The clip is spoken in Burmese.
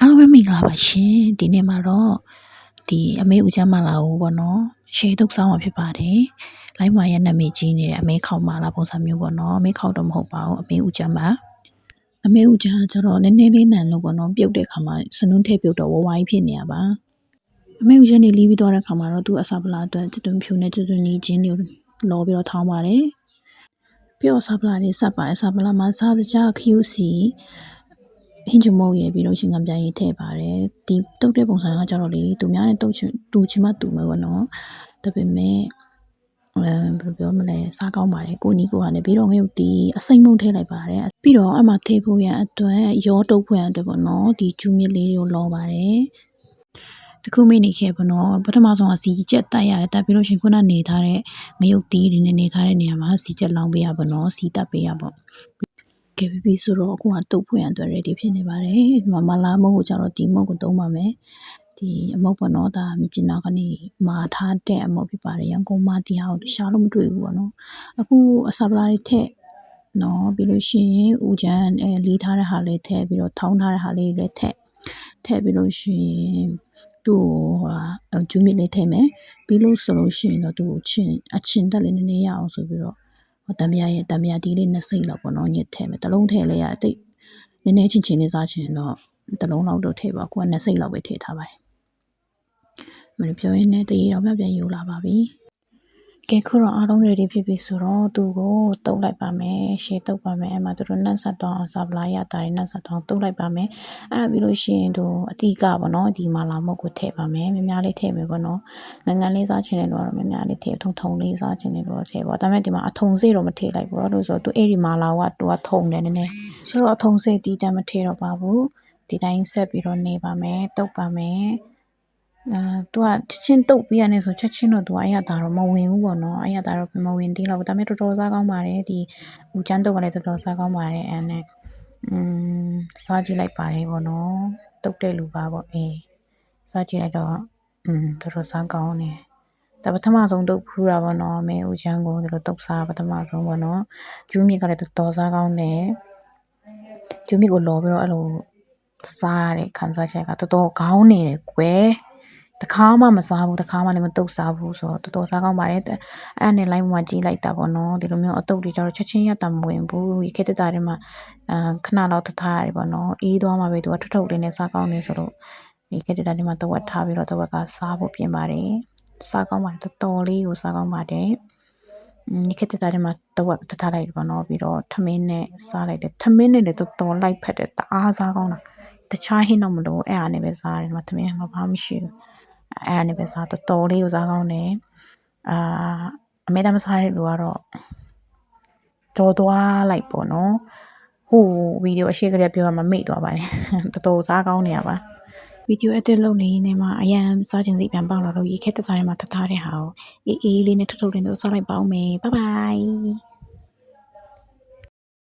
အားလုံးပဲမင်္ဂလာပါရှင်ဒီနေ့မှာတော့ဒီအမေဦးချမ်းမလာဘူးပေါ့နော်ရှေးတုပ်ဆောင်မှာဖြစ်ပါတယ်လိုင်းမာရဲ့နာမည်ကြီးနေတဲ့အမေခေါက်မလာပုံစံမျိုးပေါ့နော်အမေခေါက်တော့မဟုတ်ပါဘူးအမေဦးချမ်းပါအမေဦးချမ်းကျတော့နည်းနည်းလေးနန်လို့ပေါ့နော်ပြုတ်တဲ့ခါမှာစနွန်းထည့်ပြုတ်တော့ဝဝကြီးဖြစ်နေရပါအမေဦးချမ်းနေလီးပြီးသွားတဲ့ခါမှာတော့သူအစာပလာအတွက်တွန်းဖြူနဲ့တွန်းညီချင်းတွေလောပြီးတော့ထောင်းပါတယ်ပြီးတော့စာပလာလေးဆက်ပါတယ်စာပလာမှာစားကြခယူစီဟင်းချမုံရဲ့ပြီးလို့ရှင်ငံပြားရေးထည့်ပါတယ်ဒီတုတ်တဲ့ပုံစံကကြတော့လေသူများနဲ့တုတ်ချင်တူချင်မှတူမယ်ပေါ့နော်ဒါပေမဲ့ဘယ်လိုပြောမလဲစားကောင်းပါတယ်ကိုနီကိုကလည်းပြီးတော့ငရုတ်တီအစိမ့်မုံထည့်လိုက်ပါတယ်ပြီးတော့အမှထည့်ဖို့ရအတွက်ရောတုတ်ဖွယ်အတွက်ပေါ့နော်ဒီကျူးမြစ်လေးကိုလောပါတယ်တခုမိနေခဲ့ပေါ့နော်ပထမဆုံးကစီကျက်တက်ရတယ်တက်ပြီးလို့ရှင်ခုနနေထားတဲ့ငရုတ်တီတွေနဲ့နေထားတဲ့နေရာမှာစီကျက်လောင်းပေးရပေါ့နော်စီတက်ပေးရပေါ့ကဲပြီးဆိုတော့အခုကတုတ်ဖွင့်အတွက် ready ဖြစ်နေပါတယ်ဒီမှာမလာမုံကိုကျတော့ဒီမုံကိုသုံးပါမယ်ဒီအမုတ်ပေါ့နော်ဒါမြကျင်နာကနေမာထားတဲ့အမုတ်ဖြစ်ပါတယ်ရန်ကုန်မှာဒီဟာကိုရှာလို့မတွေ့ဘူးပေါ့နော်အခုအစာပလာတွေထက်နော်ပြီးလို့ရှိရင်ဦးချမ်းလီးထားတဲ့ဟာလေးထည့်ပြီးတော့ထောင်းထားတဲ့ဟာလေးတွေလည်းထည့်ပြီးလို့ရှိရင်သူ့ဟိုကျူးမြစ်လေးထည့်မယ်ပြီးလို့ဆိုလို့ရှိရင်တော့သူ့အချင်းတက်လေးနည်းနည်းရအောင်ဆိုပြီးတော့တံမြာရဲ့တံမြာဒီလေးနှစ်စိတ်လောက်ပေါ့နော်ညစ်ထည့်မယ်တစ်လုံးထည့်လဲရတိတ်နည်းနည်းချင်းလေးစားချင်တော့တစ်လုံးလောက်တော့ထည့်ပါကိုကနှစ်စိတ်လောက်ပဲထည့်ထားပါတယ်မလို့ပြောရင်းနဲ့တရေတော့ပြန်ယူလာပါပြီကဲခုတော့အားလုံး ready ဖြစ်ပြီဆိုတော့သူ့ကိုတုပ်လိုက်ပါမယ်ရှေ့တုပ်ပါမယ်အဲ့မှာသူတို့နှက်ဆက်တော့စာပလာရတာတွေနှက်ဆက်တော့တုပ်လိုက်ပါမယ်အဲ့ဒါပြီးလို့ရှိရင်သူအတိကပေါ့နော်ဒီမာလာမုတ်ကိုထည့်ပါမယ်များများလေးထည့်မယ်ပေါ့နော်ငန်းငန်းလေးစားချင်တယ်လို့တော့များများလေးထည့်ထုံလေးစားချင်တယ်လို့ထည့်ပေါ့ဒါပေမဲ့ဒီမှာအထုံစေးတော့မထည့်လိုက်ဘူးလို့ဆိုတော့သူအဲ့ဒီမာလာကသူကထုံတယ်နည်းနည်းဆိုတော့အထုံစေးတီးတမ်းမထည့်တော့ပါဘူးဒီတိုင်းဆက်ပြီးတော့နေပါမယ်တုပ်ပါမယ်သူကချက်ချင်းတုတ်ပြီးရနေဆိုချက်ချင်းတော့သူအဲ့ရတာတော့မဝင်ဘူးပေါ့နော်အဲ့ရတာတော့မဝင်သေးတော့ဘူးဒါပေမဲ့တော်တော်စားကောင်းပါတယ်ဒီဦးချမ်းတုတ်ကလည်းတော်တော်စားကောင်းပါတယ်အဲ့နဲ့စားကြည့်လိုက်ပါတယ်ပေါ့နော်တုတ်တဲ့လူပါပေါ့စားကြည့်လိုက်တော့တော်တော်စားကောင်းတယ်ဒါပထမဆုံးတုတ်ဖူးတာပေါ့နော်မဲဦးချမ်းကိုဒီလိုတုတ်စားပထမဆုံးပေါ့နော်ကျူးမြစ်ကလည်းတော်တော်စားကောင်းတယ်ကျူးမြစ်ကိုလောပြီးတော့အဲ့လိုစားရတဲ့ခံစားချက်ကတော်တော်ကောင်းနေတယ်ကွယ်တခါမှမစားဘူးတခါမှလည်းမတုတ်စားဘူးဆိုတော့တော်တော်စားကောင်းပါတယ်အဲ့နဲ့ line မှာကြီးလိုက်တာပေါ့နော်ဒီလိုမျိုးအတုတ်တွေကျတော့ချက်ချင်းရတာမဝင်ဘူးခေတ္တတာတွေမှာခဏလောက်ထားရတယ်ပေါ့နော်အေးသွားမှပဲသူကထွတ်ထုတ်လေးနဲ့စားကောင်းနေဆိုတော့ဒီခေတ္တတာတွေမှာတဝက်ထားပြီးတော့တဝက်ကစားဖို့ပြင်ပါတယ်စားကောင်းပါတယ်တော်တော်လေးကိုစားကောင်းပါတယ်ဒီခေတ္တတာတွေမှာတဝက်ထားလိုက်ပေါ့နော်ပြီးတော့ထမင်းနဲ့စားလိုက်တယ်ထမင်းနဲ့လည်းတော်တော်လိုက်ဖက်တယ်တအားစားကောင်းတာတခြားဟင်းတော့မလို့အဲ့အားနဲ့ပဲစားတယ်ဒီမှာထမင်းကဘာမှမရှိဘူးအဲ့အနေပဲစားတော်တော်လေးကိုစားကောင်းတယ်အမေသားမစားတဲ့လူကတော့ကြော်သွားလိုက်ပေါ့နော်ဟိုဗီဒီယိုအရှိကလေးပြောရမှာမေ့သွားပါတယ်တော်တော်စားကောင်းနေရပါဗီဒီယို edit လုပ်နေမှာအရန်စားခြင်းစိပြန်ပေါက်လာလို့ရေခက်တစားထဲမှာထားတဲ့ဟာကိုအေးလေးနဲ့ထုတ်ထုတ်လေးနဲ့စားလိုက်ပါဦးမယ်ဘိုင်ဘိုင်